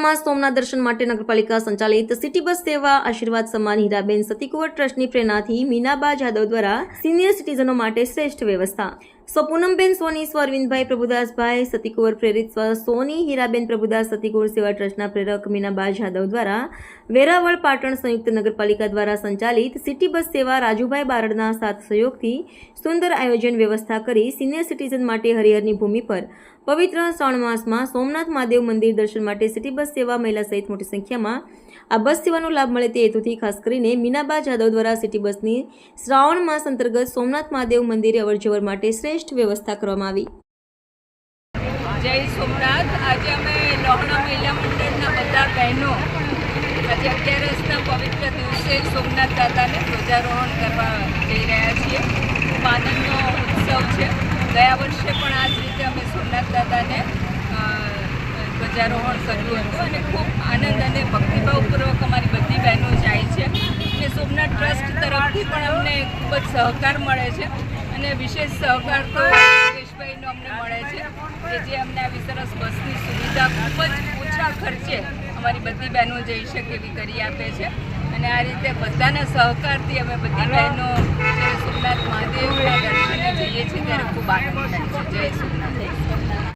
માં સોમનાથ દર્શન માટે નગરપાલિકા સંચાલિત સિટી બસ સેવા આશીર્વાદ સમાન હીરાબેન સતીકુંવર ટ્રસ્ટની પ્રેરણાથી મીનાબા જાદવ દ્વારા સિનિયર સિટીઝનો માટે શ્રેષ્ઠ વ્યવસ્થા. પૂનમબેન સોની, અરવિંદભાઈ પ્રભુદાસભાઈ સતીકુંવર પ્રેરિત સોની હીરાબેન પ્રભુદાસ સતીકુંવર સેવા ટ્રસ્ટના પ્રેરક મીનાબા જાદવ દ્વારા વેરાવળ પાટણ સંયુક્ત નગરપાલિકા દ્વારા સંચાલિત સિટી બસ સેવા રાજુભાઈ બારડના સાથ સહયોગથી સુંદર આયોજન વ્યવસ્થા કરી સિનિયર સિટીઝન માટે હરિહરની ભૂમિ પર પવિત્ર શ્રાવણ માસમાં સોમનાથ મહાદેવ મંદિર દર્શન માટે સિટી બસ સેવા મહિલા સહિત મોટી સંખ્યામાં આ બસ સેવાનો લાભ મળે તે હેતુથી ખાસ કરીને મીનાબા જાદવ દ્વારા સિટી બસની શ્રાવણ માસ અંતર્ગત સોમનાથ મહાદેવ મંદિરે અવરજવર માટે શ્રેષ્ઠ વ્યવસ્થા કરવામાં આવી. જય સોમનાથ. આજે અમે લોહણા મહિલા મંડળના બધા બહેનો આજે 11 પવિત્ર દિવસે સોમનાથ દાદાને ધ્વજારોહણ કરવા જઈ રહ્યા છીએ. ખૂબ આનંદનો ઉત્સવ છે. ગયા વર્ષે પણ આ જ રીતે અમે સોમનાથ દાદાને ધ્વજારોહણ કર્યું હતું અને ખૂબ આનંદ અને ભક્તિભાવપૂર્વક અમારી બધી બહેનો જાય છે અને સોમનાથ ટ્રસ્ટ તરફથી પણ અમને ખૂબ જ સહકાર મળે છે અને વિશેષ સહકાર તો યોગેશભાઈનો અમને મળે છે કે જે અમને આવી સરસ બસની સુવિધા ખૂબ જ ઓછા ખર્ચે અમારી બધી બહેનો જઈ શકે એવી કરી આપે છે અને આ રીતે બધાના સહકારથી અમે બધી બહેનો જ્યારે સોમનાથ મહાદેવના દર્શને જઈએ છીએ ત્યારે ખૂબ આનંદ થાય છે. જય સોમનાથ.